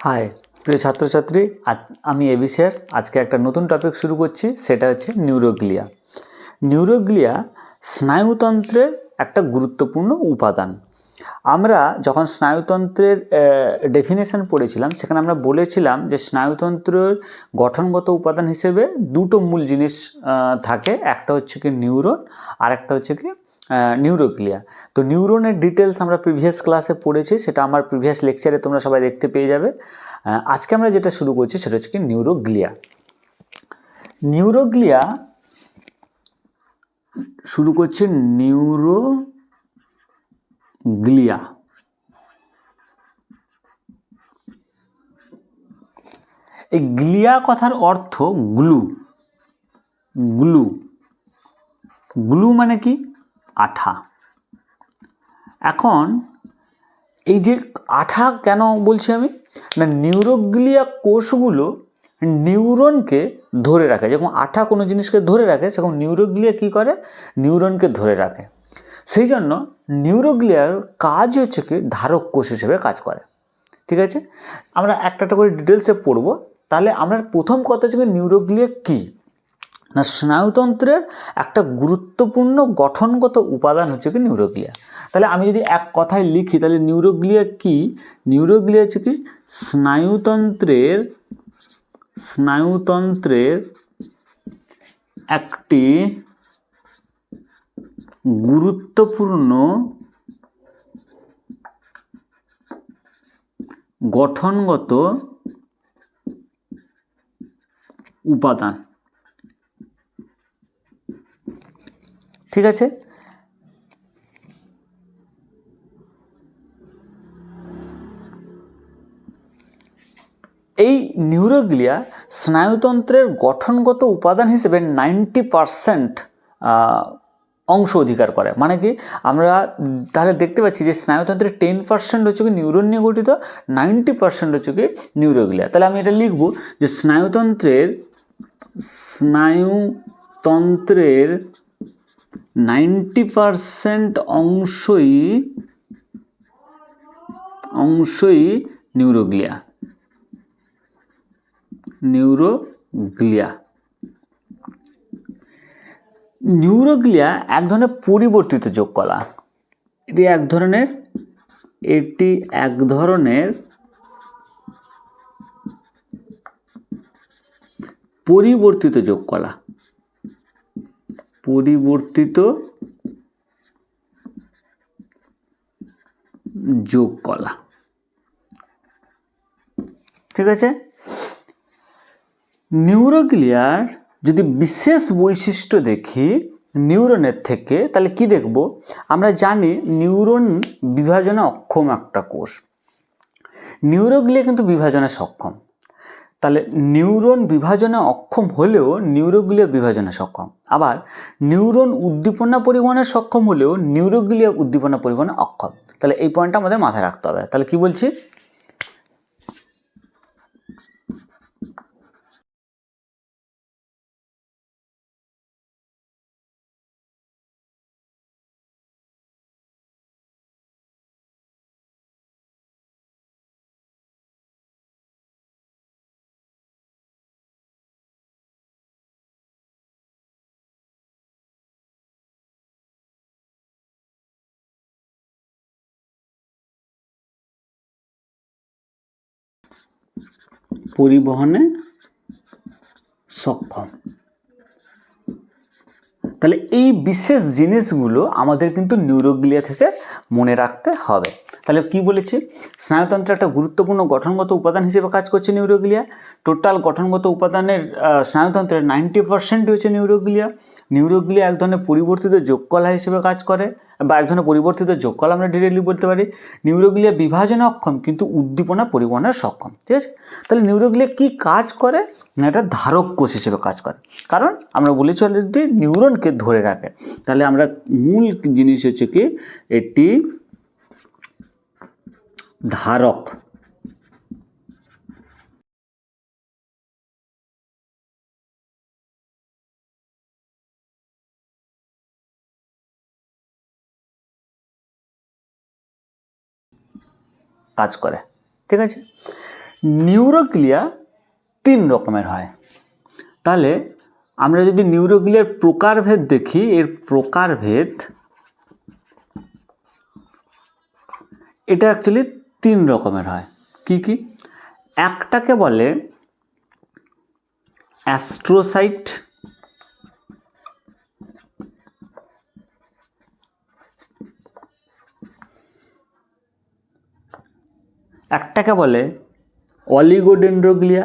High প্রিয় ছাত্রছাত্রী, আজ আমি এ বিষয়ের আজকে একটা নতুন টপিক শুরু করছি, সেটা হচ্ছে নিউরোগ্লিয়া। নিউরোগ্লিয়া স্নায়ুতন্ত্রের একটা গুরুত্বপূর্ণ উপাদান। আমরা যখন স্নায়ুতন্ত্রের ডেফিনেশন পড়েছিলাম, সেখানে আমরা বলেছিলাম যে স্নায়ুতন্ত্রের গঠনগত উপাদান হিসেবে দুটো মূল জিনিস থাকে, একটা হচ্ছে কি নিউরন আর একটা হচ্ছে কি নিউরোগ্লিয়া। তো নিউরনের ডিটেলস আমরা প্রিভিয়াস ক্লাসে পড়েছি, সেটা আমার প্রিভিয়াস লেকচারে তোমরা সবাই দেখতে পেয়ে যাবে। আজকে আমরা যেটা শুরু করছি সেটা হচ্ছে কি নিউরোগ্লিয়া। নিউরোগ্লিয়া শুরু করছে নিউরোগ্লিয়া। এই গ্লিয়া কথার অর্থ গ্লু। গ্লু গ্লু মানে কি? আঠা। এখন এই যে আঠা কেন বলছি আমি, না নিউরোগ্লিয়া কোষগুলো নিউরনকে ধরে রাখে। যখন আঠা কোনো জিনিসকে ধরে রাখে, সেরকম নিউরোগ্লিয়া কী করে? নিউরনকে ধরে রাখে। সেই জন্য নিউরোগ্লিয়ার কাজ হচ্ছে কি ধারক কোষ হিসেবে কাজ করে। ঠিক আছে, আমরা একটা একটা করে ডিটেলসে পড়বো। তাহলে আমরা প্রথম কথা হচ্ছে কি নিউরোগ্লিয়া কী, না স্নায়ুতন্ত্রের একটা গুরুত্বপূর্ণ গঠনগত উপাদান হচ্ছে কি নিউরোগ্লিয়া। তাহলে আমি যদি এক কথায় লিখি, তাহলে নিউরোগ্লিয়া কি? নিউরোগ্লিয়া হচ্ছে কি স্নায়ুতন্ত্রের একটি গুরুত্বপূর্ণ গঠনগত উপাদান। ঠিক আছে, এই নিউরোগ্লিয়া স্নায়ুতন্ত্রের গঠনগত উপাদান হিসেবে 90% অংশ অধিকার করে। মানে কি, আমরা তাহলে দেখতে পাচ্ছি যে স্নায়ুতন্ত্রের 10% হচ্ছে কি নিউরন নিয়ে গঠিত, 90% হচ্ছে কি নিউরোগ্লিয়া। তাহলে আমি এটা লিখব যে স্নায়ুতন্ত্রের 90% অংশই নিউরোগ্লিয়া। নিউরোগ্লিয়া এক ধরনের পরিবর্তিত যোগ কলা। এটি এক ধরনের পরিবর্তিত যোগ কলা। ঠিক আছে, নিউরোগ্লিয়ার যদি বিশেষ বৈশিষ্ট্য দেখি নিউরনের থেকে, তাহলে কি দেখব? আমরা জানি নিউরন বিভাজনে অক্ষম একটা কোষ। নিউরোগ্লিয়া কিন্তু বিভাজনে সক্ষম। তাহলে নিউরন বিভাজনে অক্ষম হলেও নিউরোগ্লিয়া বিভাজনে সক্ষম। আবার নিউরন উদ্দীপনা পরিবহনে সক্ষম হলেও নিউরোগ্লিয়া উদ্দীপনা পরিবহনে অক্ষম। তাহলে এই পয়েন্টটা আমাদের মাথায় রাখতে হবে। তাহলে কি বলছি? পরিবহনে সক্ষম। তাহলে এই বিশেষ জিনিসগুলো আমাদের কিন্তু নিউরোগ্লিয়া থেকে মনে রাখতে হবে। তাহলে কি বলেছি? স্নায়ুতন্ত্রের একটা গুরুত্বপূর্ণ গঠনগত উপাদান হিসেবে কাজ করছে নিউরোগ্লিয়া। টোটাল গঠনগত উপাদানের স্নায়ুতন্ত্রের 90% হচ্ছে নিউরোগ্লিয়া। নিউরোগ্লিয়া এক ধরনের পরিবর্তিত যোগকলা হিসেবে কাজ করে, বা এক ধরনের পরিবর্তিত যোগকলা আমরা ডিরেক্টলি বলতে পারি। নিউরোগ্লিয়া বিভাজনে অক্ষম কিন্তু উদ্দীপনা পরিবহনে সক্ষম। ঠিক আছে, তাহলে নিউরোগ্লিয়া কি কাজ করে? না এটা ধারক কোষ হিসেবে কাজ করে, কারণ আমরা বলেছি অলরেডি নিউরনকে ধরে রাখে। তাহলে আমরা মূল জিনিস হচ্ছে কি এটি ধারক। কাজ করে। ঠিক আছে, নিউরোগ্লিয়া 3 রকমের হয়। তাহলে আমরা যদি নিউরোগ্লিয়ার প্রকারভেদ দেখি, এর প্রকারভেদ এটা অ্যাকচুয়ালি 3 রকমের হয়। কি কি? একটাকে বলে অ্যাস্ট্রোসাইট, একটাকে বলে অলিগোডেন্ড্রোগ্লিয়া,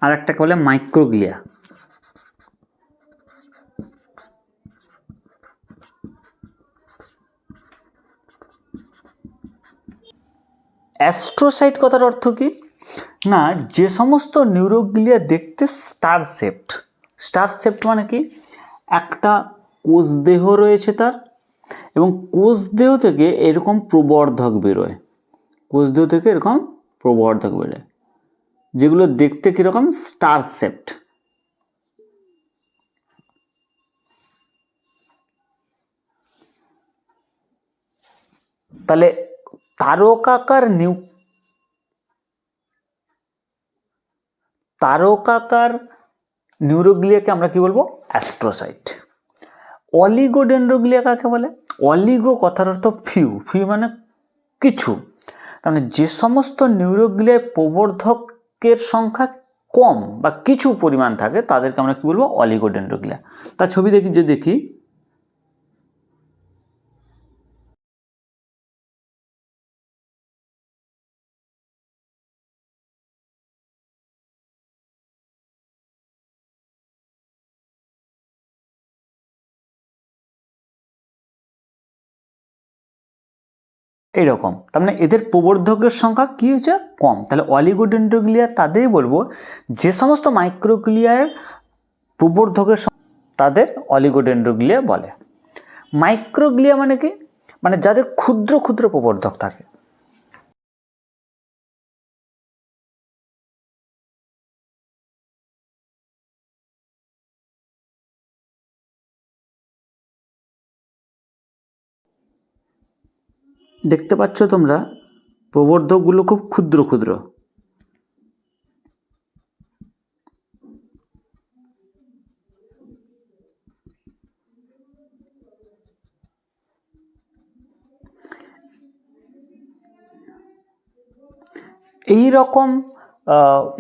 আর একটাকে বলে মাইক্রোগ্লিয়া। অ্যাস্ট্রোসাইট কথার অর্থ কি না, যে সমস্ত নিউরোগ্লিয়া দেখতে স্টার শেপড। স্টার শেপড মানে কি, একটা কোষ দেহ রয়েছে তার, এবং কোষ দেহ থেকে এরকম প্রবর্ধক বেরোয়, কোষ দেহ থেকে এরকম প্রবর্ধক বেরোয়, যেগুলো দেখতে কিরকম স্টার শেপড। তাহলে তারকাকার নিউরোগ্লিয়াকে আমরা কি বলবো? অ্যাস্ট্রোসাইট। অলিগোডেন্ড্রোগ্লিয়া কাকে বলে? অলিগো কথার অর্থ ফিউ, ফিউ মানে কিছু। তার মানে যে সমস্ত নিউরোগ্লিয়ায় প্রবর্ধকের সংখ্যা কম বা কিছু পরিমাণ থাকে তাদেরকে আমরা কি বলবো? অলিগোডেন্ড্রোগ্লিয়া। তার ছবি দেখি এইরকম। তার মানে এদের প্রবর্ধকের সংখ্যা কি হচ্ছে? কম। তাহলে অলিগোডেন্ড্রোগ্লিয়া তাদেরই বলবো যে সমস্ত মাইক্রোগ্লিয়ার প্রবর্ধকের তাদের অলিগোডেন্ড্রোগ্লিয়া বলে। মাইক্রোগ্লিয়া মানে কি? মানে যাদের ক্ষুদ্র ক্ষুদ্র প্রবর্ধক থাকে। দেখতে পাচ্ছ তোমরা প্রবর্ধকগুলো খুব ক্ষুদ্র ক্ষুদ্র। এই রকম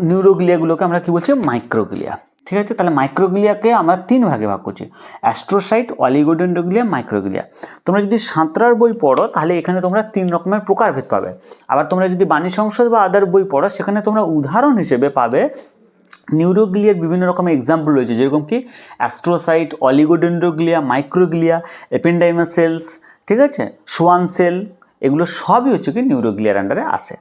নিউরোগ্লিয়াগুলোকে আমরা কি বলছি? মাইক্রোগ্লিয়া। ঠিক আছে, তাহলে মাইক্রোগ্লিয়াকে আমরা 3 ভাগে ভাগ করছি, অ্যাস্ট্রোসাইট, অলিগোডেন্ড্রোগ্লিয়া, মাইক্রোগ্লিয়া। তোমরা যদি সাঁতরার বই পড়ো তাহলে এখানে তোমরা 3 রকমের প্রকারভেদ পাবে। আবার তোমরা যদি বাণী সংসদ বা আদার বই পড়ো সেখানে তোমরা উদাহরণ হিসেবে পাবে নিউরোগ্লিয়ার বিভিন্ন রকমের এক্সাম্পল রয়েছে, যেরকম কি অ্যাস্ট্রোসাইট, অলিগোডেন্ড্রোগ্লিয়া, মাইক্রোগ্লিয়া, এপেন্ডাইমাস সেলস, ঠিক আছে, সোয়ান সেল, এগুলো সবই হচ্ছে কি নিউরোগ্লিয়ার আন্ডারে আসে।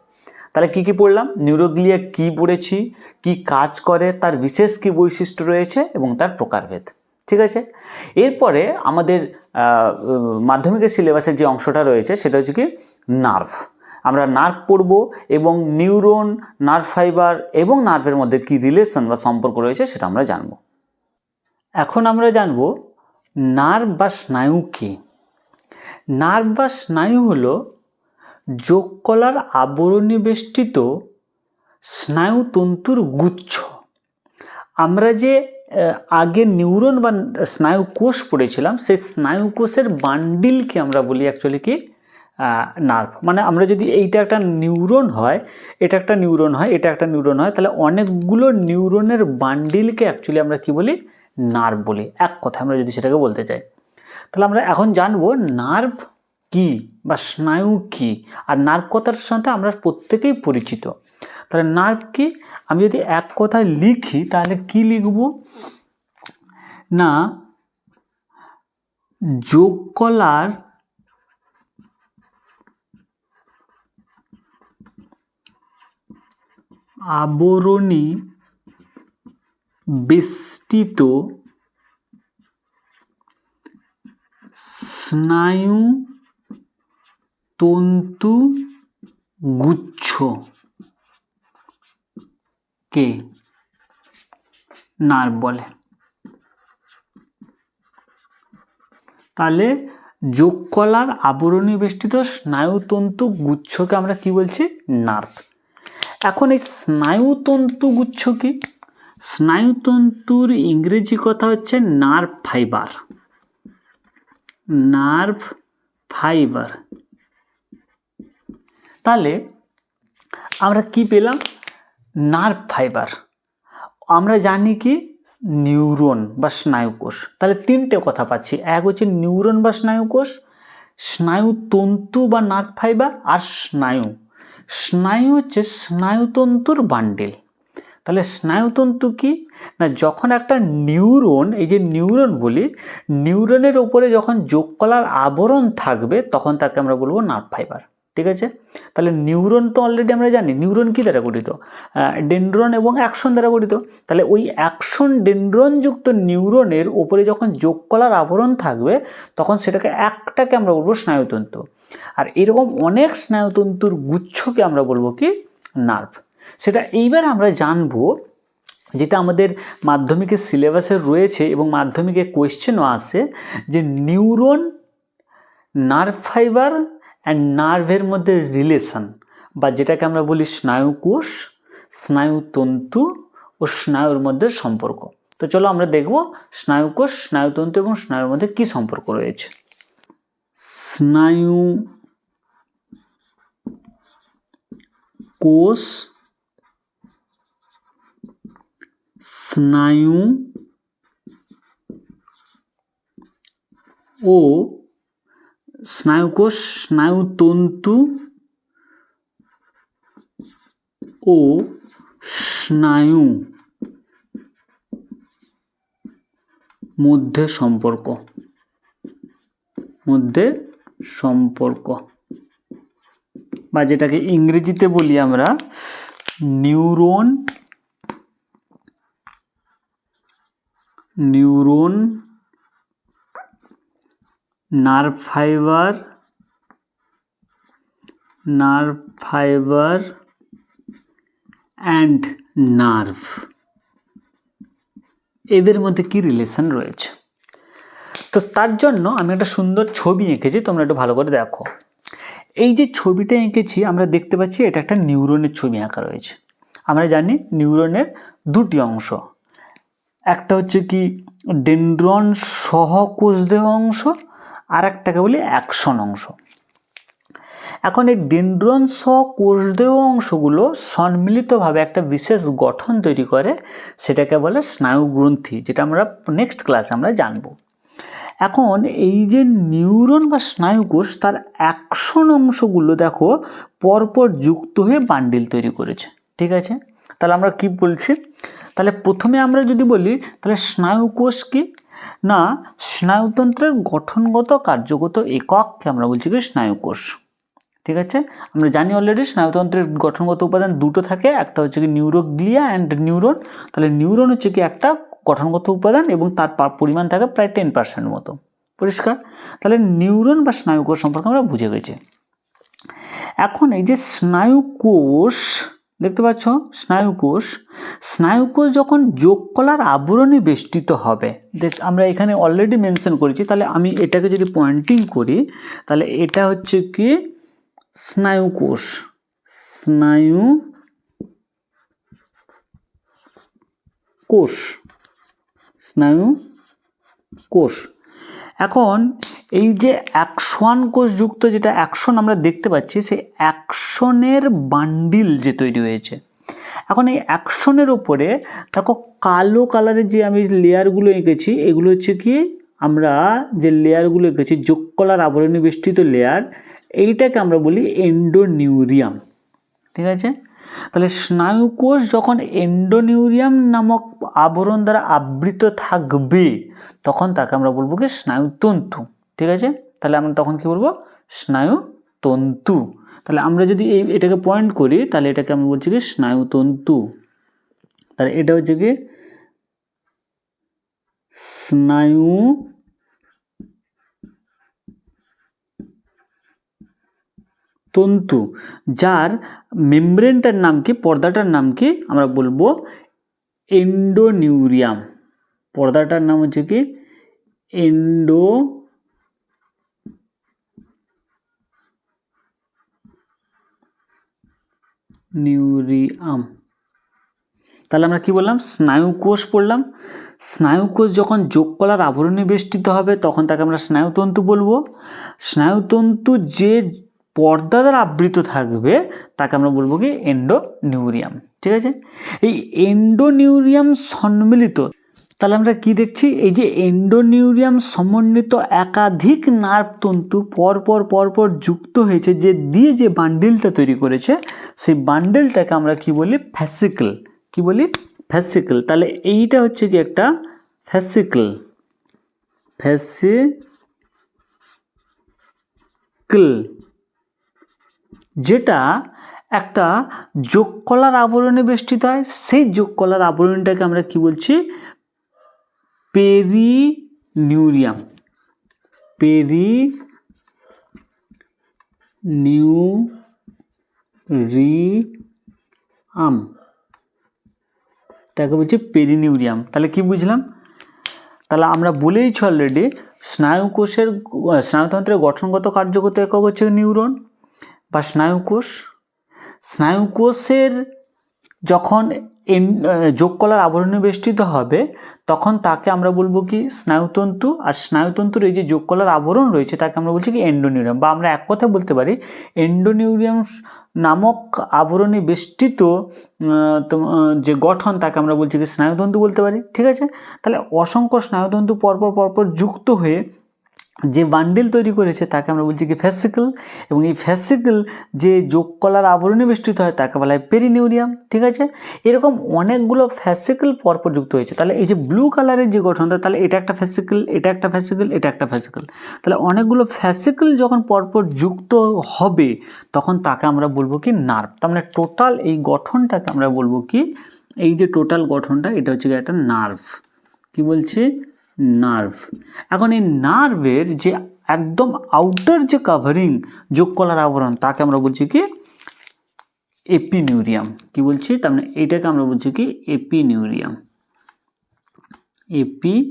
তাহলে কি কি পড়লাম? নিউরোগ্লিয়া কি পড়েছি, কি কাজ করে, তার বিশেষ কি বৈশিষ্ট্য রয়েছে এবং তার প্রকারভেদ। ঠিক আছে, এরপরে আমাদের মাধ্যমিকের সিলেবাসের যে অংশটা রয়েছে সেটা হচ্ছে কি নার্ভ। আমরা নার্ভ পড়ব এবং নিউরন, নার্ভ ফাইবার এবং নার্ভের মধ্যে কি রিলেশন বা সম্পর্ক রয়েছে সেটা আমরা জানব। এখন আমরা জানব নার্ভ বা স্নায়ু কি। নার্ভ বা স্নায়ু হলো যোগকলার আবরণী বেষ্টিত স্নায়ুতন্তুর গুচ্ছ। আমরা যে আগে নিউরন বা স্নায়ু কোষ পড়েছিলাম, সেই স্নায়ু কোষের বান্ডিলকে আমরা বলি অ্যাকচুয়ালি কি নার্ভ। মানে আমরা যদি এইটা একটা নিউরন হয়, এটা একটা নিউরন হয়, এটা একটা নিউরন হয়, তাহলে অনেকগুলো নিউরনের বান্ডিলকে অ্যাকচুয়ালি আমরা কি বলি? নার্ভ বলি। এক কথা আমরা যদি সেটাকে বলতে চাই, তাহলে আমরা এখন জানবো নার্ভ কি বা স্নায়ু কি। আর নার্ভ কথার সাথে আমরা প্রত্যেকেই পরিচিত। তাহলে নার্ভ কি, আমি যদি এক কথায় লিখি তাহলে কি লিখব না, যোগকলার আবরণী বেষ্টিত স্নায়ু তন্তু গুচ্ছ কে নার্ভ বলে। তাহলে যোগকলার আবরণী বেষ্টিত স্নায়ুতন্তু গুচ্ছকে আমরা কি বলছি? নার্ভ। এখন এই স্নায়ুতন্তু গুচ্ছ কি? স্নায়ুতন্তুর ইংরেজি কথা হচ্ছে নার্ভ ফাইবার। Nerve fibre. তাহলে আমরা কি পেলাম? Nerve fibre. আমরা জানি কি নিউরন বা স্নায়ুকোষ। তাহলে তিনটে কথা পাচ্ছি, এক হচ্ছে নিউরন বা স্নায়ুকোষ, স্নায়ুতন্তু বা নার্ভ ফাইবার, আর স্নায়ু। স্নায়ু হচ্ছে স্নায়ুতন্তুর বান্ডেল। তাহলে স্নায়ুতন্তু কি না, যখন একটা নিউরন, এই যে নিউরন বলি, নিউরনের উপরে যখন যোগকলার আবরণ থাকবে তখন তাকে আমরা বলবো নার্ভ ফাইবার। ঠিক আছে? তাহলে নিউরন তো অলরেডি আমরা জানি নিউরন কি দ্বারা গঠিত, ডেনড্রন এবং অ্যাক্সন দ্বারা গঠিত। তাহলে ওই অ্যাক্সন ডেনড্রনযুক্ত নিউরনের উপরে যখন যোগকলার আবরণ থাকবে তখন একটাকে আমরা বলবো স্নায়ুতন্তু। আর এরকম অনেক স্নায়ুতন্তুর গুচ্ছকে আমরা বলবো কি? নার্ভ। সেটা এইবার আমরা জানবো, যেটা আমাদের মাধ্যমিকের সিলেবাসে রয়েছে এবং মাধ্যমিকে কোয়েশ্চেনও আসে, যে নিউরন, নার্ভ ফাইবার অ্যান্ড নার্ভের মধ্যে রিলেশন, বা যেটাকে আমরা বলি স্নায়ুকোষ, স্নায়ুতন্তু ও স্নায়ুর মধ্যে সম্পর্ক। তো চলো আমরা দেখব স্নায়ুকোষ, স্নায়ুতন্তু এবং স্নায়ুর মধ্যে কি সম্পর্ক রয়েছে। স্নায়ুকোষ, স্নায়ু ও স্নায়ুকোষ, স্নায়ুতন্তু ও স্নায়ু মধ্যে সম্পর্ক, বা যেটাকে ইংরেজিতে বলি আমরা neuron, nerve fibre and nerve, এদের মধ্যে কি রিলেশন রয়েছে। তো তার জন্য আমি একটা সুন্দর ছবি এঁকেছি, তোমরা একটু ভালো করে দেখো। এই যে ছবিটা এঁকেছি আমরা দেখতে পাচ্ছি এটা একটা নিউরনের ছবি আঁকা রয়েছে। আমরা জানি নিউরনের দুটি অংশ, একটা হচ্ছে কি ডেনড্রন সহ কোষদেহ অংশ, আর একটাকে বলি অ্যাকশন অংশ। এখন এই ডেনড্রন সহ কোষদেহ অংশগুলো সম্মিলিতভাবে একটা বিশেষ গঠন তৈরি করে, সেটাকে বলে স্নায়ুগ্রন্থি, যেটা আমরা নেক্সট ক্লাসে আমরা জানবো। এখন এই যে নিউরন বা স্নায়ুকোষ, তার অ্যাকশন অংশগুলো দেখো পরপর যুক্ত হয়ে বান্ডিল তৈরি করেছে। ঠিক আছে? তাহলে আমরা কি বলছি? তাহলে প্রথমে আমরা যদি বলি তাহলে স্নায়ুকোষ কি না, স্নায়ুতন্ত্রের গঠনগত কার্যগত একককে আমরা বলছি কি স্নায়ুকোষ। ঠিক আছে? আমরা জানি অলরেডি স্নায়ুতন্ত্রের গঠনগত উপাদান দুটো থাকে, একটা হচ্ছে কি নিউরোগ্লিয়া অ্যান্ড নিউরন। তাহলে নিউরন হচ্ছে কি একটা গঠনগত উপাদান এবং তার পরিমাণ থাকে প্রায় 10% মতো। পরিষ্কার? তাহলে নিউরন বা স্নায়ুকোষ সম্পর্কে আমরা বুঝে গেছি। এখন এই যে স্নায়ুকোষ দেখতে পাচ্ছ, স্নায়ুকোষ যখন যোগকলার আবরণে বেষ্টিত হবে, আমরা এখানে অলরেডি মেনশন করেছি, তাহলে আমি এটাকে যদি পয়েন্টিং করি তাহলে এটা হচ্ছে কি স্নায়ুকোষ, স্নায়ুকোষ। এখন এই যে অ্যাকশন কোষযুক্ত যেটা অ্যাকশন আমরা দেখতে পাচ্ছি, সেই অ্যাকশনের বান্ডিল যে তৈরি হয়েছে। এখন এই অ্যাকশনের ওপরে দেখো কালো কালারের যে আমি লেয়ারগুলো এঁকেছি, এগুলো হচ্ছে কি আমরা যে লেয়ারগুলো এঁকেছি যোগকলার আবরণী বেষ্টিত লেয়ার, এইটাকে আমরা বলি এন্ডোনিউরিয়াম। ঠিক আছে? তাহলে স্নায়ুকোষ যখন এন্ডোনিউরিয়াম নামক আবরণ দ্বারা আবৃত থাকবে তখন তাকে আমরা বলবো কি স্নায়ুতন্তু। ঠিক আছে? তাহলে আমরা তখন কি বলবো? স্নায়ুতন্তু। তাহলে আমরা যদি এটাকে পয়েন্ট করি তাহলে এটাকে আমরা বলছি কি স্নায়ুতন্তু। তাহলে এটা হচ্ছে কি স্নায়ুতন্তু, যার মেমব্রেনটার নাম কি, পর্দাটার নাম কি, আমরা বলবো এন্ডোনিউরিয়াম। পর্দাটার নাম হচ্ছে কি এন্ডোনিউরিয়াম। নিউরিয়াম। তাহলে আমরা কি বললাম, স্নায়ুকোষ পড়লাম। স্নায়ুকোষ যখন যোগকলার আবরণে বেষ্টিত হবে তখন তাকে আমরা স্নায়ুতন্তু বলবো। স্নায়ুতন্তু যে পর্দা দ্বারা আবৃত থাকবে তাকে আমরা বলবো কি এন্ডোনিউরিয়াম। ঠিক আছে, এই এন্ডোনিউরিয়াম সম্মিলিত, তাহলে আমরা কি দেখছি, এই যে এন্ডোনিউরিয়াম সমন্বিত একাধিক নার্ভ তন্তু পরপর যুক্ত হয়েছে, যে দিয়ে যে বান্ডেলটা তৈরি করেছে সেই বান্ডেলটাকে আমরা কি বলি, ফ্যাসিকল। কি বলি, ফ্যাসিকল। তাহলে এইটা হচ্ছে কি একটা ফ্যাসিকল, যেটা একটা যোগকলার আবরণে বেষ্টিত হয়। সেই যোগকলার আবরণটাকে আমরা কি বলছি, পেরিনিউরিয়াম। তাকে বলছি পেরিনিউরিয়াম। তাহলে কি বুঝলাম, তাহলে আমরা বলেইছি অলরেডি স্নায়ুতন্ত্রের গঠনগত কার্যগত একক হচ্ছে নিউরন বা স্নায়ুকোষ। স্নায়ুকোষের যখন যোগকলার আবরণে বেষ্টিত হবে তখন তাকে আমরা বলবো কি স্নায়ুতন্তু, আর স্নায়ুতন্তুর এই যে যোগকলার আবরণ রয়েছে তাকে আমরা বলছি কি এন্ডোনিউরিয়াম, বা আমরা এক কথা বলতে পারি এন্ডোনিউরিয়াম নামক আবরণে বেষ্টিত যে গঠন তাকে আমরা বলছি কি স্নায়ুতন্তু বলতে পারি। ঠিক আছে, তাহলে অসংখ্য স্নায়ুতন্তু পরপর যুক্ত হয়ে যে বান্ডেল তৈরি করেছে তাকে আমরা বলছি কি ফ্যাসিকল, এবং এই ফ্যাসিকল যে যোগকলার আবরণে বেষ্টিত হয় তাকে বলা হয় পেরিনিউরিয়াম। ঠিক আছে, এরকম অনেকগুলো ফ্যাসিকল পরপর যুক্ত হয়েছে। তাহলে এই যে ব্লু কালারের যে গঠনটা, তাহলে এটা একটা ফ্যাসিকল, এটা একটা ফ্যাসিকল, এটা একটা ফ্যাসিকল। তাহলে অনেকগুলো ফ্যাসিকল যখন পরপর যুক্ত হবে তখন তাকে আমরা বলবো কি নার্ভ। তার মানে টোটাল এই গঠনটাকে আমরা বলবো কি, এই যে টোটাল গঠনটা এটা হচ্ছে একটা নার্ভ। কি বলছি, নার্ভ। এখন এই নার্ভের যে একদম আউটার যে কাভারিং যোগকলার আবরণ তাকে আমরা বলছি কি এপিনিউরিয়াম। কি বলছি, তার মানে এইটাকে আমরা বলছি কি এপিনিউরিয়াম। এপিনিউরিয়াম।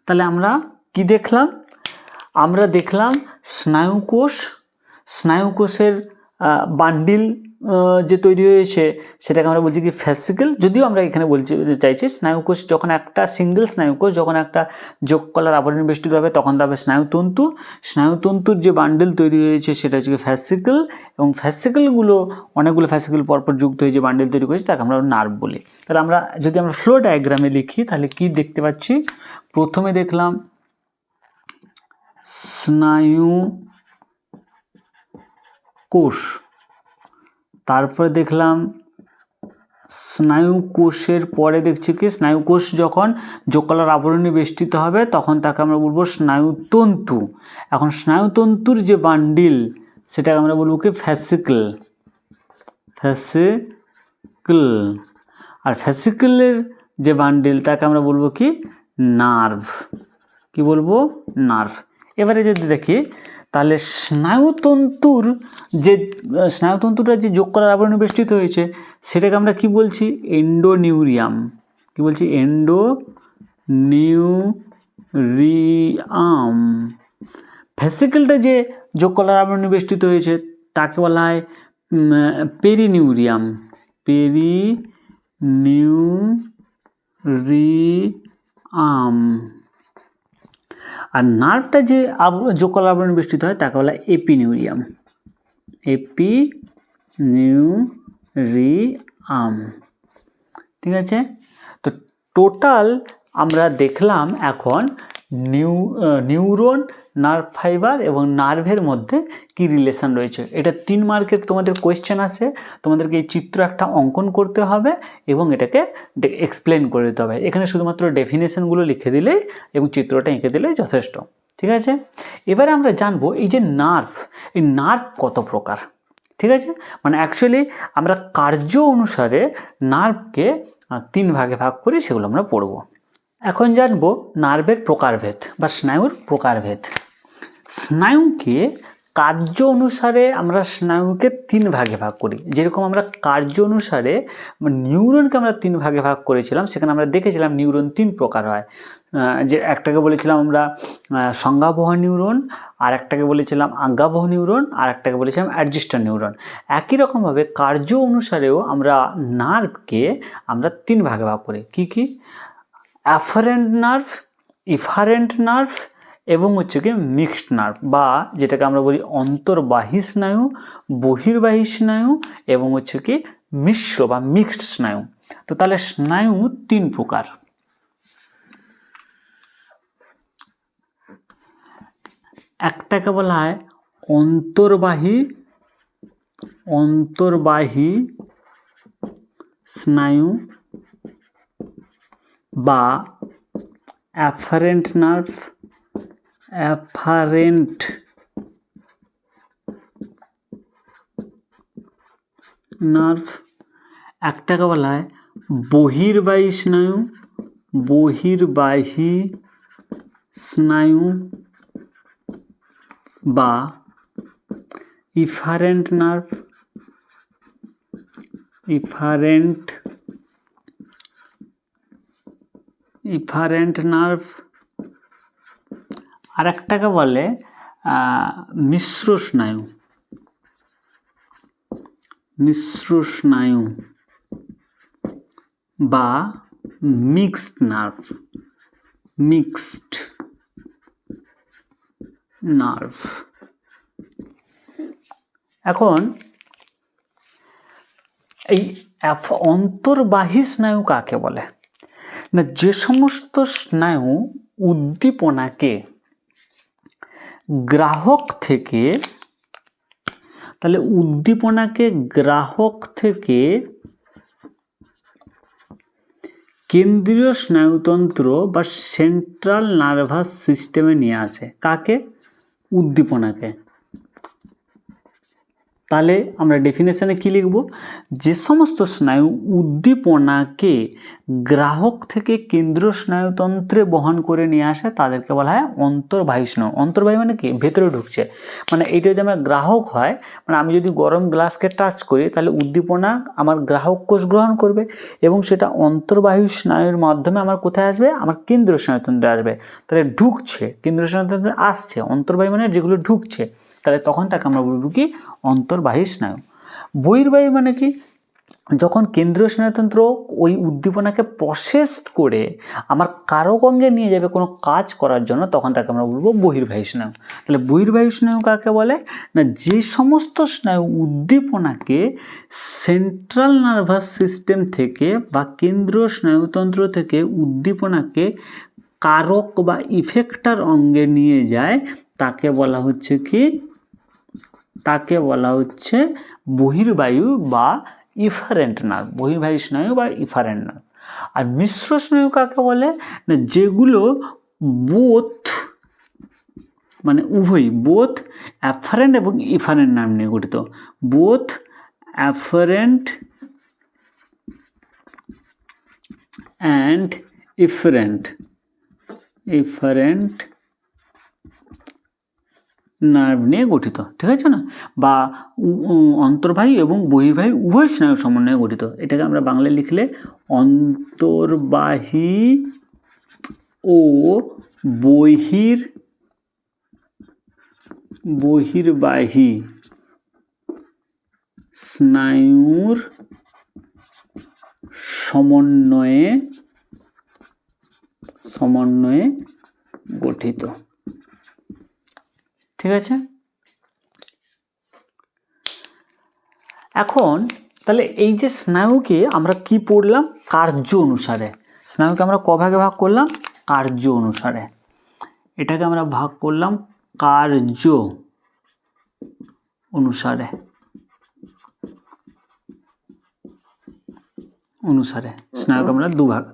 তাহলে আমরা কি দেখলাম, আমরা দেখলাম স্নায়ুকোষের বান্ডিল যে তৈরি হয়েছে সেটাকে আমরা বলছি কি ফ্যাসিকল। যদিও আমরা এখানে বলতে চাইছি স্নায়ুকোষ যখন একটা সিঙ্গেল স্নায়ুকোষ যখন একটা যোগকলার আবরণে বেষ্টিত হবে তখন তা হবে স্নায়ুতন্তু। স্নায়ুতন্তুর যে বান্ডেল তৈরি হয়েছে সেটা হচ্ছে ফ্যাসিকল, এবং ফ্যাসিকলগুলো অনেকগুলো ফ্যাসিকল পরপর যুক্ত হয়ে যে বান্ডেল তৈরি করেছে তাকে আমরা নার্ভ বলি। তাহলে আমরা যদি আমরা ফ্লো ডায়াগ্রামে লিখি তাহলে কি দেখতে পাচ্ছি, প্রথমে দেখলাম স্নায়ুকোষ, তারপরে দেখলাম স্নায়ুকোষের পরে দেখছি কি স্নায়ুকোষ যখন যোগকলার আবরণে বেষ্টিত হবে তখন তাকে আমরা বলবো স্নায়ুতন্তু। এখন স্নায়ুতন্তুর যে বান্ডিল সেটাকে আমরা বলবো কি ফ্যাসিকল। আর ফ্যাসিকলের যে বান্ডিল তাকে আমরা বলবো কি নার্ভ। কি বলবো, নার্ভ। এবারে যদি দেখি তাহলে স্নায়ুতন্তুটা যে যোগকলার আবরণে বেষ্টিত হয়েছে সেটাকে আমরা কি বলছি, এন্ডোনিউরিয়াম। কি বলছি, এন্ডোনিউরিয়াম। ফ্যাসিকলটা যে যোগকলার আবরণে বেষ্টিত হয়েছে তাকে বলা হয় পেরিনিউরিয়াম। আর নার্ভটা যে যোগকলার আবরণে বেষ্টিত হয় তাকে বলা হয় এপিনিউরিয়াম। ঠিক আছে, তো টোটাল আমরা দেখলাম এখন নিউরন, নার্ভ ফাইবার এবং নার্ভের মধ্যে কি রিলেশন রয়েছে। এটা 3 মার্কের তোমাদের কোয়েশ্চেন আসে, তোমাদেরকে এই চিত্র একটা অঙ্কন করতে হবে এবং এটাকে এক্সপ্লেন করে দিতে হবে। এখানে শুধুমাত্র ডেফিনেশনগুলো লিখে দিলেই এবং চিত্রটা এঁকে দিলেই যথেষ্ট। ঠিক আছে, এবারে আমরা জানবো এই যে নার্ভ, এই নার্ভ কত প্রকার। ঠিক আছে, মানে অ্যাকচুয়ালি আমরা কার্য অনুসারে নার্ভকে 3 ভাগে ভাগ করি, সেগুলো আমরা পড়ব। এখন জানবো নার্ভের প্রকারভেদ বা স্নায়ুর প্রকারভেদ। স্নায়ুকে কার্য অনুসারে আমরা স্নায়ুকে 3 ভাগে ভাগ করি। যেরকম আমরা কার্য অনুসারে নিউরনকে আমরা 3 ভাগে ভাগ করেছিলাম, সেখানে আমরা দেখেছিলাম নিউরন 3 প্রকার হয়। যে একটাকে বলেছিলাম আমরা সংজ্ঞাবহ নিউরন, আর একটাকে বলেছিলাম আজ্ঞাবহ নিউরন, আর একটাকে বলেছিলাম অ্যাডজাস্টার নিউরন। একই রকমভাবে কার্য অনুসারেও আমরা নার্ভকে আমরা 3 ভাগে ভাগ করি। কি কি? অ্যাফারেন্ট নার্ভ, ইফারেন্ট নার্ভ এবং হচ্ছে কি মিক্সড নার্ভ, বা যেটাকে আমরা বলি অন্তর্বাহী স্নায়ু, বহির্বাহী স্নায়ু এবং হচ্ছে কি মিশ্র বা মিক্সড স্নায়ু। তো তাহলে স্নায়ু 3 প্রকার। একটাকে বলা হয় অন্তর্বাহী স্নায়ু বা অ্যাফারেন্ট নার্ভ, একটাকে বলা হয় বহির্বাহী স্নায়ু বা ইফারেন্ট নার্ভ, আর একটাকে বলে মিশ্র স্নায়ু বা মিক্সড নার্ভ। এখন এই অন্তর্বাহী স্নায়ু কাকে বলে না? যে সমস্ত স্নায়ু উদ্দীপনাকে গ্রাহক থেকে, তাহলে উদ্দীপনাকে গ্রাহক থেকে কেন্দ্রীয় স্নায়ুতন্ত্র বা সেন্ট্রাল নার্ভাস সিস্টেমে নিয়ে আসে। কাকে? উদ্দীপনাকে। তাহলে আমরা ডেফিনেশনে কি লিখব? যে সমস্ত স্নায়ু উদ্দীপনাকে গ্রাহক থেকে কেন্দ্রীয় স্নায়ুতন্ত্রে বহন করে নিয়ে আসে তাদেরকে বলা হয় অন্তর্বাহী স্নায়ু। অন্তর্বাহী মানে কি? ভেতরে ঢুকছে। মানে এইটা যদি আমার গ্রাহক হয়, মানে আমি যদি গরম গ্লাসকে টাচ করি তাহলে উদ্দীপনা আমার গ্রাহক কোষ গ্রহণ করবে এবং সেটা অন্তর্বাহী স্নায়ুর মাধ্যমে আমার কোথায় আসবে? আমার কেন্দ্রীয় স্নায়ুতন্ত্রে আসবে। তাহলে ঢুকছে, কেন্দ্রীয় স্নায়ুতন্ত্রে আসছে। অন্তর্বাহী মানে যেগুলো ঢুকছে, তাহলে তখন তাকে আমরা বলবো কি? অন্তর্বাহী স্নায়ু। বহির্বাহী মানে কি? যখন কেন্দ্রীয় স্নায়ুতন্ত্র ওই উদ্দীপনাকে প্রসেস করে আমার কারক অঙ্গে নিয়ে যাবে কোনো কাজ করার জন্য, তখন তাকে আমরা বলবো বহির্বাহী স্নায়ু। তাহলে বহির্বাহী স্নায়ু কাকে বলে না? যে সমস্ত স্নায়ু উদ্দীপনাকে সেন্ট্রাল নার্ভাস সিস্টেম থেকে বা কেন্দ্রীয় স্নায়ুতন্ত্র থেকে উদ্দীপনাকে কারক বা ইফেক্টার অঙ্গে নিয়ে যায়, তাকে বলা হচ্ছে কি? তাকে বলা হচ্ছে বহির্বায়ু বা ইফারেন্ট নার্ভ, বহির্বাহী স্নায়ু বা ইফারেন্ট নার্ভ। আর মিশ্র স্নায়ু কাকে বলে না? যেগুলো বোথ মানে উভয়, বোথ অ্যাফারেন্ট এবং ইফারেন্ট নার্ভ নিয়ে গঠিত। Both afferent and efferent nerve নিয়ে গঠিত। ঠিক আছে না? বা অন্তর্বাহী এবং বহির্বাহী উভয় স্নায়ু সমন্বয়ে গঠিত। এটাকে আমরা বাংলায় লিখলে অন্তর্বাহী ও বহির্বাহী স্নায়ুর সমন্বয়ে গঠিত। ঠিক আছে? এখন তাহলে এই যে স্নায়ুকে আমরা কি পড়লাম? কার্য অনুসারে। স্নায়ুকে আমরা ক ভাগে ভাগ করলাম? কার্য অনুসারে। এটাকে আমরা ভাগ করলাম কার্য অনুসারে। স্নায়ুকে আমরা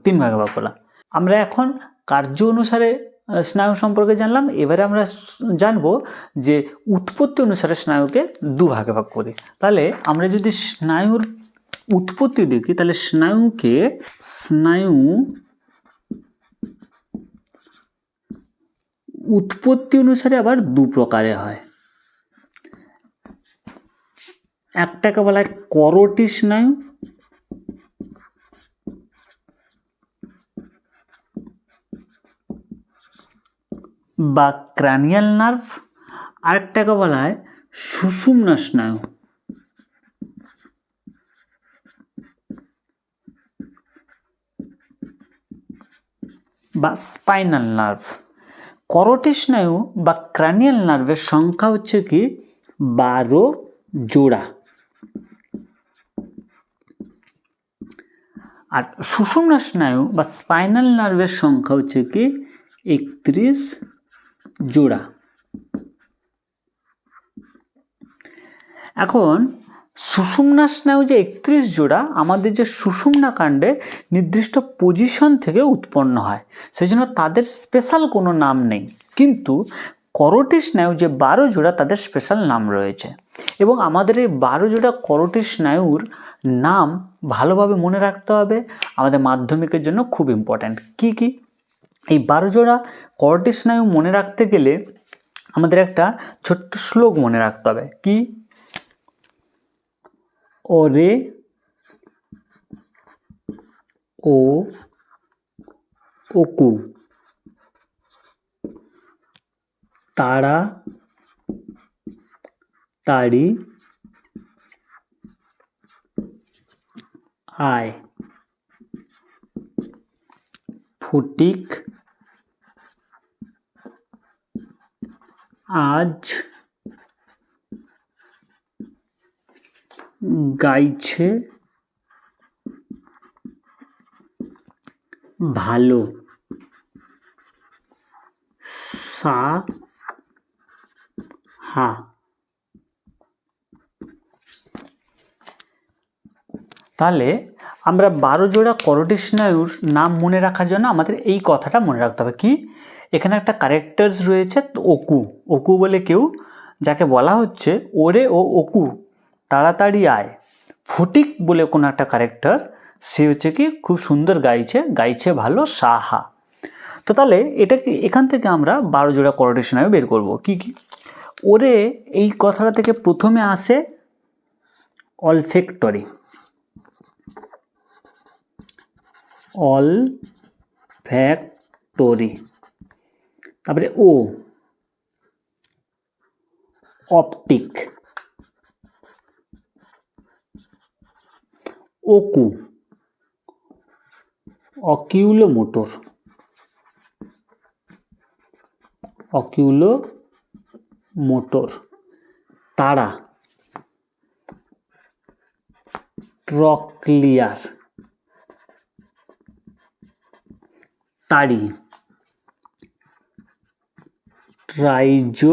3 ভাগে ভাগ করলাম। আমরা এখন কার্য অনুসারে স্নায়ু সম্পর্কে জানলাম। এবারে আমরা জানবো যে উৎপত্তি অনুসারে স্নায়ুকে 2 ভাগে ভাগ করি। তাহলে আমরা যদি স্নায়ুর উৎপত্তি দেখি, তাহলে স্নায়ু উৎপত্তি অনুসারে আবার 2 প্রকারে হয়। একটাকে বলা হয় করোটি স্নায়ু, বা ক্র্যানিয়াল নার্ভ, আরেকটাকে বলা হয় সুষুম্না স্নায়ু বা স্পাইনাল নার্ভ। করোটি স্নায়ু বা ক্র্যানিয়াল নার্ভের সংখ্যা হচ্ছে কি 12 জোড়া, আর সুষুম্না স্নায়ু বা স্পাইনাল নার্ভের সংখ্যা হচ্ছে কি 31 জোড়া। এখন সুষুম্না স্নায়ু যে 31 জোড়া আমাদের যে সুষুম্না কাণ্ডে নির্দিষ্ট পজিশন থেকে উৎপন্ন হয়, সেই জন্য তাদের স্পেশাল কোনো নাম নেই, কিন্তু করোটি স্নায়ু যে 12 জোড়া তাদের স্পেশাল নাম রয়েছে। এবং আমাদের এই 12 জোড়া করোটি স্নায়ুর নাম ভালোভাবে মনে রাখতে হবে, আমাদের মাধ্যমিকের জন্য খুব ইম্পর্ট্যান্ট। কি কি? এই 12 জোড়া করোটি স্নায়ু মনে রাখতে গেলে আমাদের একটা ছোট্ট শ্লোক মনে রাখতে হবে। কি? ওরে ও ওকু তারা তাড়ি আয়, ফটিক আজ গাইছে ভালো, সা হা। তাহলে আমরা 12 জোড়া করোটি স্নায়ুর নাম মনে রাখার জন্য আমাদের এই কথাটা মনে রাখতে হবে। কি? এখানে একটা ক্যারেক্টার্স রয়েছে ওকু, ওকু বলে কেউ যাকে বলা হচ্ছে ওরে ও ওকু তাড়াতাড়ি আয়। ফটিক বলে কোনো একটা ক্যারেক্টার, সে হচ্ছে কি খুব সুন্দর গাইছে ভালো, সাহা। তো তাহলে এটা কি এখান থেকে আমরা 12 জোড়া করোটি স্নায়ু বের করব। কি কি? ওরে এই কথাটা থেকে প্রথমে আসে অলফ্যাক্টরি, অলফ্যাক্টরি। তারপরে ও অপটিক, ওকু অকিউলোমোটর, অকিউলোমোটর। তারা ট্রক্লিয়ার, তাড়ি ট্রাইজোমিনাল,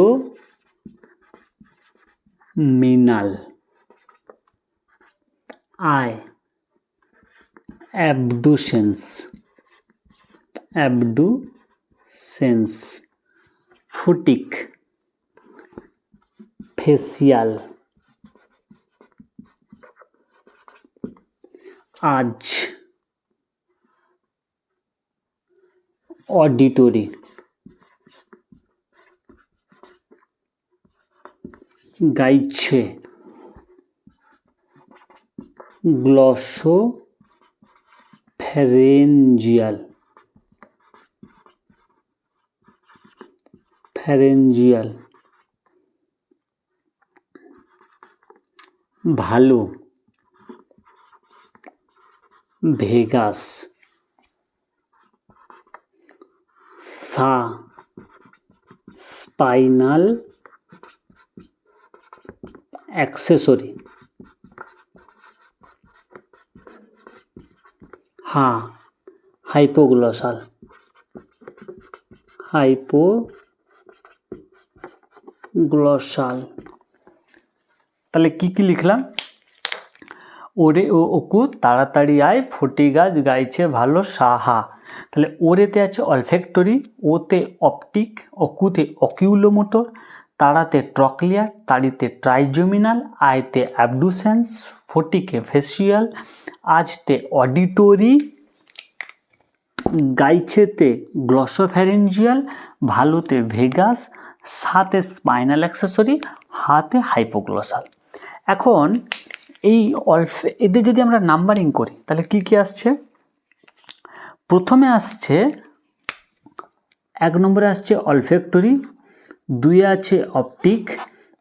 আয় অ্যাবডুসেন্স, ফটিক ফেসিয়াল, আজ অডিটরি, গাইছে গ্লসোফ্যারেঞ্জিয়াল, ভালো ভেগাস, সা স্পাইনাল অ্যাক্সেসরি, হা হাইপোগ্লসাল, তাহলে কি কি লিখলাম? ওরে ও ওকু তাড়াতাড়ি আয়, ফটিক আজ গাইছে ভালো, সাহা। তাহলে ওরেতে আছে অলফ্যাক্টরি, ওতে অপটিক, অকুতে অকিউলোমোটর, তাড়াতে ট্রক্লিয়ার, তাড়িতে ট্রাইজোমিনাল, আয়তে অ্যাবডুসেন্স, ফটিকে ফেসিয়াল, আজতে অডিটরি, গাইছেতে গ্লসোফ্যারেঞ্জিয়াল, ভালোতে ভেগাস, সাতে স্পাইনাল অ্যাক্সেসরি, হাতে হাইপোগ্লসাল। এখন এই এদের যদি আমরা নাম্বারিং করি তাহলে কি কি আসছে? প্রথমে আসছে 1 নম্বরে আসছে অলফ্যাক্টরি, 2 আছে অপটিক,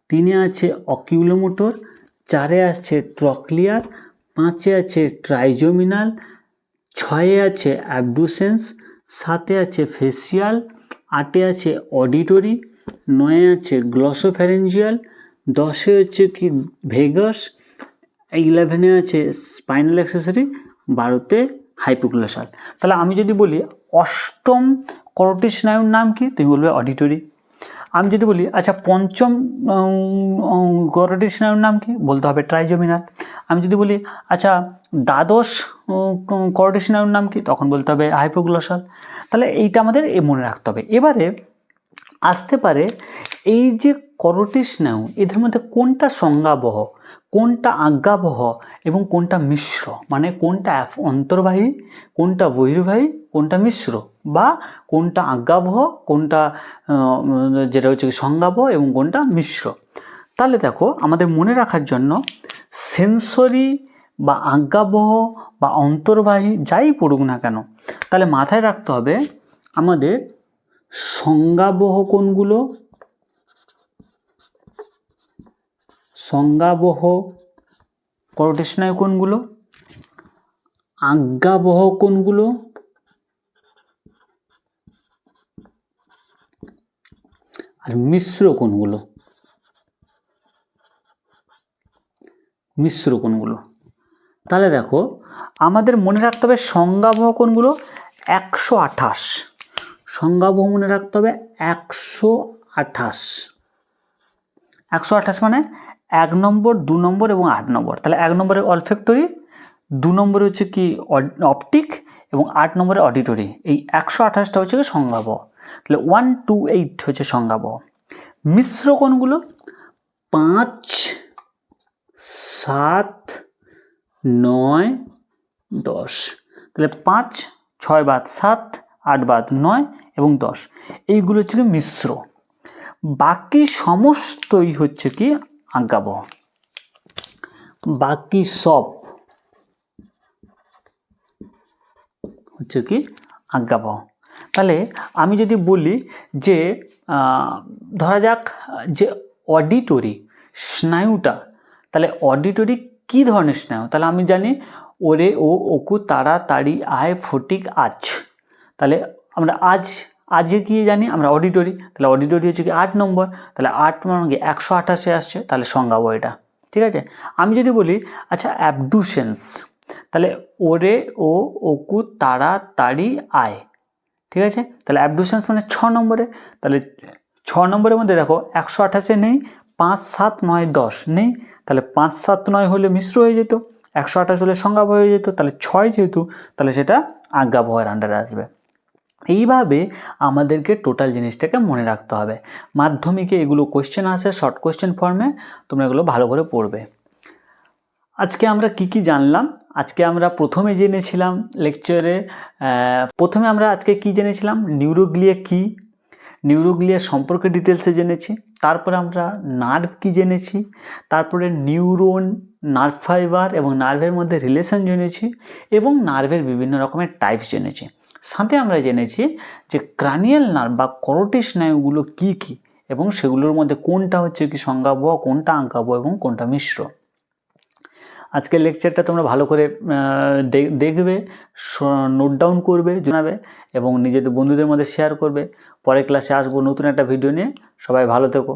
3 আছে অকিউলোমোটর, 4 আসছে ট্রক্লিয়ার, 5 আছে ট্রাইজোমিনাল, 6 আছে অ্যাবডুসেন্স, 7 আছে ফেসিয়াল, 8 আছে অডিটরি, 9 আছে গ্লসোফ্যারেঞ্জিয়াল, 10 হচ্ছে কি ভেগাস, 11 আছে স্পাইনাল অ্যাক্সেসরি, 12তে হাইপোগ্লোসাল। তাহলে আমি যদি বলি অষ্টম করোটি স্নায়ুর নাম কি, তুমি বলবে অডিটরি। আমি যদি বলি আচ্ছা পঞ্চম করোটি স্নায়ুর নাম কি, বলতে হবে ট্রাইজোমিনাল। আমি যদি বলি আচ্ছা দ্বাদশ করোটি স্নায়ুর নাম কি, তখন বলতে হবে হাইপোগ্লোসাল। তাহলে এইটা আমাদের মনে রাখতে হবে। এবারে আসতে পারে এই যে করোটি স্নায়ু, এদের মধ্যে কোনটা সংজ্ঞাবহ, কোনটা আজ্ঞাবহ এবং কোনটা মিশ্র, মানে কোনটা অন্তর্বাহী, কোনটা বহির্বাহী, কোনটা মিশ্র, বা কোনটা আজ্ঞাবহ, কোনটা যেটা হচ্ছে সংজ্ঞাবহ এবং কোনটা মিশ্র। তাহলে দেখো আমাদের মনে রাখার জন্য সেন্সরি বা আজ্ঞাবহ বা অন্তর্বাহী যাই পড়ুক না কেন, তাহলে মাথায় রাখতে হবে আমাদের সংজ্ঞাবহ কোনগুলো, সংজ্ঞাবহ করোটি স্নায়ু কোনগুলো, আজ্ঞাবহ কোনগুলো, আর মিশ্র কোনগুলো, মিশ্র কোনগুলো। তাহলে দেখো আমাদের মনে রাখতে হবে সংজ্ঞাবহ কোনগুলো, 128 সংজ্ঞাবহ মনে রাখতে হবে 128। 128 মানে 1 নম্বর, 2 নম্বর এবং 8 নম্বর। তাহলে 1 নম্বরে অলফ্যাক্টরি, 2 নম্বরে হচ্ছে কি অপটিক এবং 8 নম্বরে অডিটরি। এই 128টা হচ্ছে কি সংজ্ঞাবহ। তাহলে 1 2 8 হচ্ছে সংজ্ঞাবহ। মিশ্র কোনগুলো, 5 7 9 10। তাহলে 5 6 বাদ 7, 8 বাদ 9 এবং 10, এইগুলো হচ্ছে কি মিশ্র। বাকি সমস্তই হচ্ছে কি আজ্ঞাবহ, বাকি সব হচ্ছে কি আজ্ঞাবহ। তাহলে আমি যদি বলি যে ধরা যাক যে অডিটরি স্নায়ুটা, তাহলে অডিটরি কি ধরনের স্নায়ু, তাহলে আমি জানি ওরে ও ওকু তারা তাড়ি আয় ফটিক আজ। তাহলে আমরা আজকে কি জানি আমরা অডিটরি, তাহলে অডিটরি হচ্ছে কি 8 নম্বর। তাহলে 8 মানে 128 আসছে, তাহলে সংজ্ঞাবহ এটা, ঠিক আছে। আমি যদি বলি আচ্ছা অ্যাবডুসেন্স, তাহলে ওরে ও ওকু তারা তাড়ি আয়, ঠিক আছে। তাহলে অ্যাবডুসেন্স মানে 6 নম্বরে। তাহলে 6 নম্বরের মধ্যে দেখো 128 নেই, 5 7 9 10 নেই। তাহলে 5 7 9 হলে মিশ্র হয়ে যেত, 128 হলে সংজ্ঞাবহ হয়ে যেত। তাহলে 6 যেহেতু, তাহলে সেটা আজ্ঞাবহের আন্ডারে আসবে। এইভাবে আমাদেরকে টোটাল জিনিসটাকে মনে রাখতে হবে। মাধ্যমিকে এগুলো কোশ্চেন আসে শর্ট কোশ্চেন ফর্মে, তোমরা এগুলো ভালো করে পড়বে। আজকে আমরা কি জানলাম, আজকে আমরা প্রথমে জেনেছিলাম লেকচারে, প্রথমে আমরা আজকে কি জেনেছিলাম, নিউরোগ্লিয়া কি, নিউরোগ্লিয়া সম্পর্কে ডিটেলসে জেনেছি। তারপরে আমরা নার্ভ কি জেনেছি, তারপরে নিউরন, নার্ভ ফাইবার এবং নার্ভের মধ্যে রিলেশন জেনেছি, এবং নার্ভের বিভিন্ন রকমের টাইপস জেনেছি। সাথে আমরা জেনেছি যে ক্রানিয়াল নার্ভ বা করোটি স্নায়ুগুলো কি কি, এবং সেগুলোর মধ্যে কোনটা হচ্ছে কি সংজ্ঞাবহ, কোনটা আজ্ঞাবহ এবং কোনটা মিশ্র। আজকের লেকচারটা তোমরা ভালো করে দেখবে, নোট ডাউন করবে, জানাবে এবং নিজেদের বন্ধুদের মধ্যে শেয়ার করবে। পরের ক্লাসে আসবো নতুন একটা ভিডিও নিয়ে। সবাই ভালো থেকো।